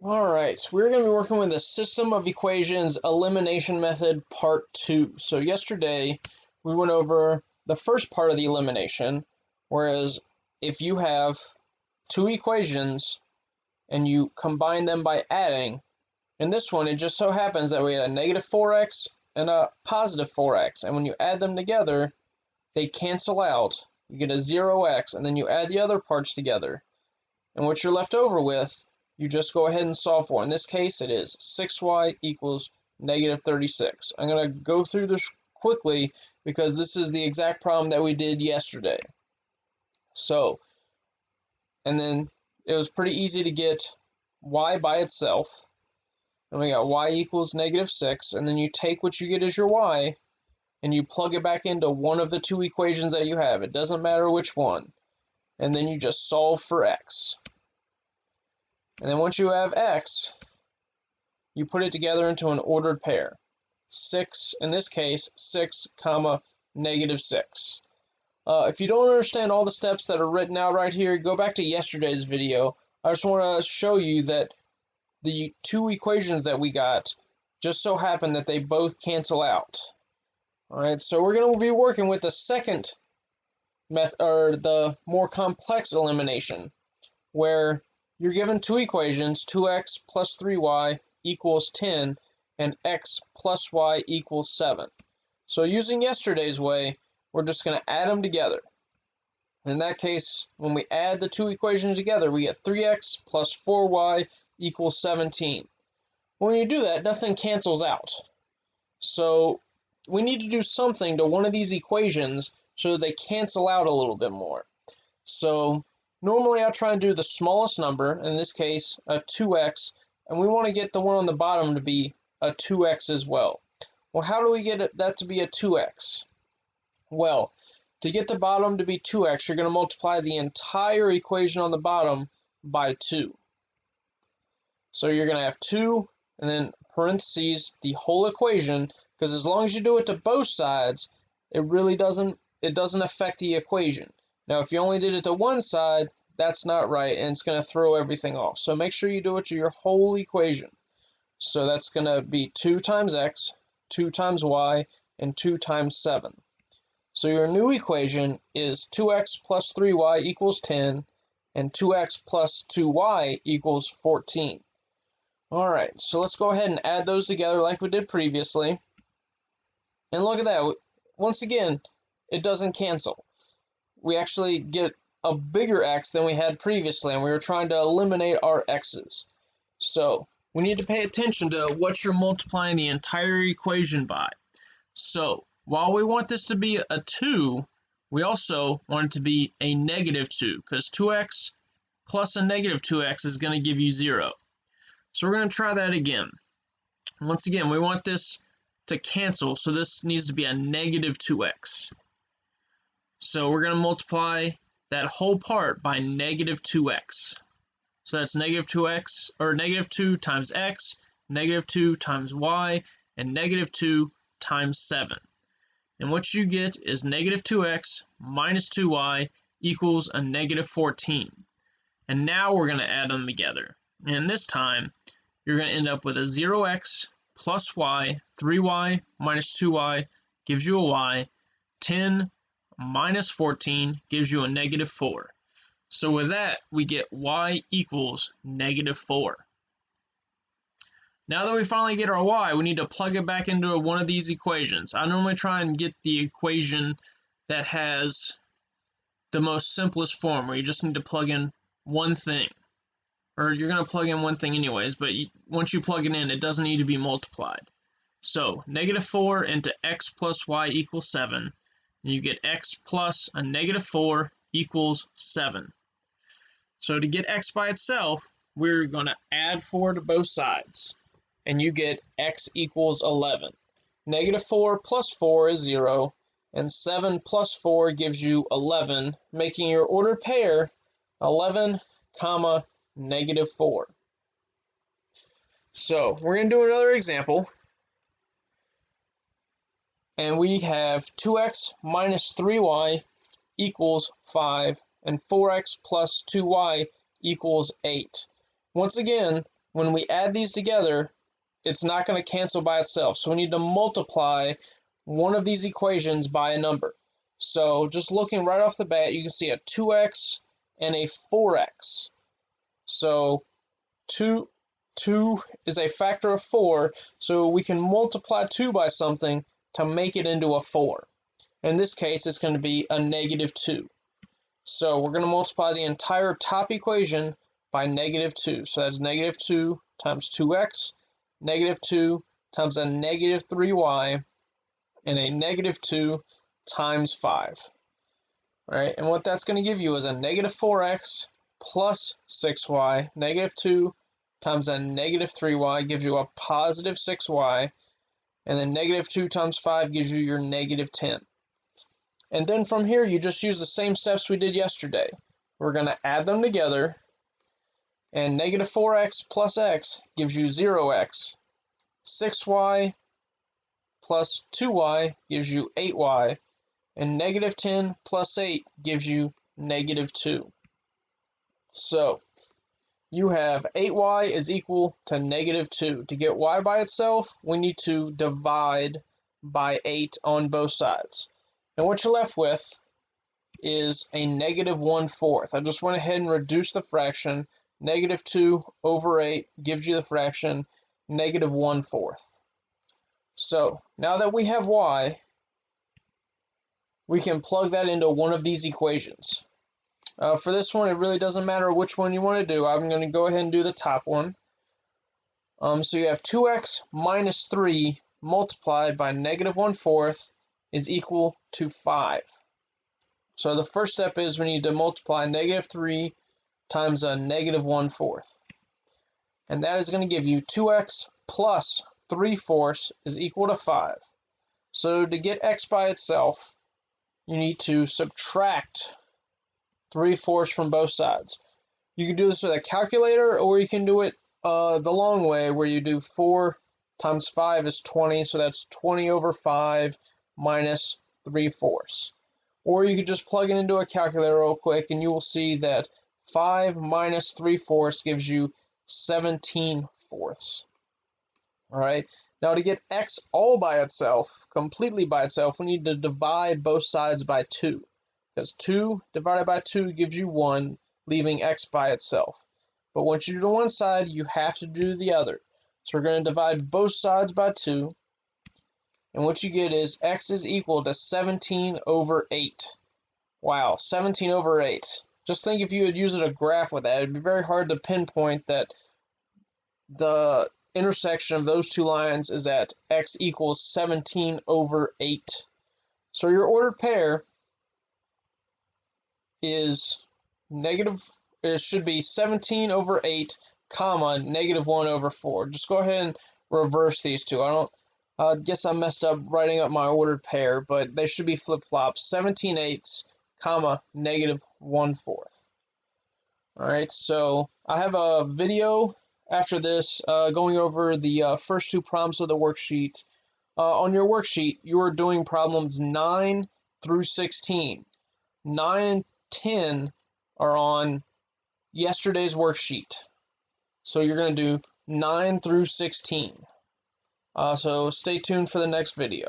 Alright, so we're going to be working with the System of Equations Elimination Method Part 2. So yesterday, we went over the first part of the elimination, whereas if you have two equations and you combine them by adding, in this one it just so happens that we had a negative 4x and a positive 4x, and when you add them together, they cancel out. You get a 0x, and then you add the other parts together. And what you're left over with, you just go ahead and solve for. In this case, it is 6y equals negative 36. I'm going to go through this quickly because this is the exact problem that we did yesterday. So, and then it was pretty easy to get y by itself. And we got y equals negative 6, and then you take what you get as your y, and you plug it back into one of the two equations that you have. It doesn't matter which one. And then you just solve for x. And then once you have x, you put it together into an ordered pair. 6, in this case, 6 comma negative 6. If you don't understand all the steps that are written out right here, go back to yesterday's video. I just want to show you that the two equations that we got just so happen that they both cancel out. Alright, so we're going to be working with the second method, or the more complex elimination, where you're given two equations, 2x plus 3y equals 10, and x plus y equals 7. So using yesterday's way, we're just going to add them together. In that case, when we add the two equations together, we get 3x plus 4y equals 17. When you do that, nothing cancels out. So we need to do something to one of these equations so that they cancel out a little bit more. So normally I try and do the smallest number, in this case a 2x, and we want to get the one on the bottom to be a 2x as well. Well, how do we get that to be a 2x? Well, to get the bottom to be 2x, you're going to multiply the entire equation on the bottom by 2. So you're going to have 2 and then parentheses the whole equation, because as long as you do it to both sides, it really doesn't affect the equation. Now, if you only did it to one side, that's not right, and it's going to throw everything off. So make sure you do it to your whole equation. So that's going to be 2 times x, 2 times y, and 2 times 7. So your new equation is 2x plus 3y equals 10, and 2x plus 2y equals 14. Alright, so let's go ahead and add those together like we did previously. And look at that. Once again, it doesn't cancel. We actually get a bigger x than we had previously, and we were trying to eliminate our x's. So we need to pay attention to what you're multiplying the entire equation by. So while we want this to be a 2, we also want it to be a negative 2, because 2x plus a negative 2x is going to give you 0. So we're going to try that again. Once again, we want this to cancel, so this needs to be a negative 2x. So we're going to multiply that whole part by negative 2x. So that's negative 2x, or negative 2 times x, negative 2 times y, and negative 2 times 7. And what you get is negative 2x minus 2y equals a negative 14. And now we're going to add them together. And this time, you're going to end up with a 0x plus y, 3y minus 2y gives you a y, 10 minus 14 gives you a negative 4. So with that, we get y equals negative 4. Now that we finally get our y, we need to plug it back into one of these equations. I normally try and get the equation that has the most simplest form, where you just need to plug in one thing. Or you're going to plug in one thing anyways, but once you plug it in, it doesn't need to be multiplied. So negative 4 into x plus y equals 7. And you get x plus a negative 4 equals 7. So to get x by itself, we're going to add 4 to both sides. And you get x equals 11. Negative 4 plus 4 is 0. And 7 plus 4 gives you 11, making your ordered pair 11, comma, negative 4. So we're going to do another example. And we have 2x minus 3y equals 5, and 4x plus 2y equals 8. Once again, when we add these together, it's not going to cancel by itself. So we need to multiply one of these equations by a number. So just looking right off the bat, you can see a 2x and a 4x. So 2 is a factor of 4, so we can multiply 2 by something to make it into a 4. In this case, it's going to be a negative 2. So we're going to multiply the entire top equation by negative 2. So that's negative 2 times 2x, negative 2 times a negative 3y, and a negative 2 times 5. All right, and what that's going to give you is a negative 4x plus 6y, negative 2 times a negative 3y gives you a positive 6y, and then negative 2 times 5 gives you your negative 10. And then from here, you just use the same steps we did yesterday. We're going to add them together, and negative 4x plus x gives you 0x. 6y plus 2y gives you 8y, and negative 10 plus 8 gives you negative 2. So you have 8y is equal to negative 2. To get y by itself, we need to divide by 8 on both sides. And what you're left with is a negative 1/4. I just went ahead and reduced the fraction. Negative 2 over 8 gives you the fraction negative 1/4. So now that we have y, we can plug that into one of these equations. For this one, it really doesn't matter which one you want to do. I'm going to go ahead and do the top one. So you have 2x minus 3 multiplied by negative 1/4 is equal to 5. So the first step is we need to multiply negative 3 times a negative 1/4. And that is going to give you 2x plus 3/4 is equal to 5. So to get x by itself, you need to subtract 3/4 from both sides. You can do this with a calculator, or you can do it the long way, where you do 4 times 5 is 20, so that's 20 over 5 minus 3/4. Or you could just plug it into a calculator real quick, and you will see that 5 minus 3/4 gives you 17/4. All right. Now to get x all by itself, completely by itself, we need to divide both sides by 2. Because 2 divided by 2 gives you 1, leaving x by itself. But once you do one side, you have to do the other. So we're going to divide both sides by 2. And what you get is x is equal to 17 over 8. Wow, 17 over 8. Just think if you had used a graph with that, it'd be very hard to pinpoint that the intersection of those two lines is at x equals 17 over 8. So your ordered pair is it should be 17 over 8, comma, negative 1 over 4. Just go ahead and reverse these two. I guess I messed up writing up my ordered pair, but they should be flip-flops. 17/8, comma, negative 1/4. All right, so I have a video after this going over the first two problems of the worksheet. On your worksheet, you are doing problems 9 through 16. 9 and 10 are on yesterday's worksheet. So you're going to do 9 through 16. So stay tuned for the next video.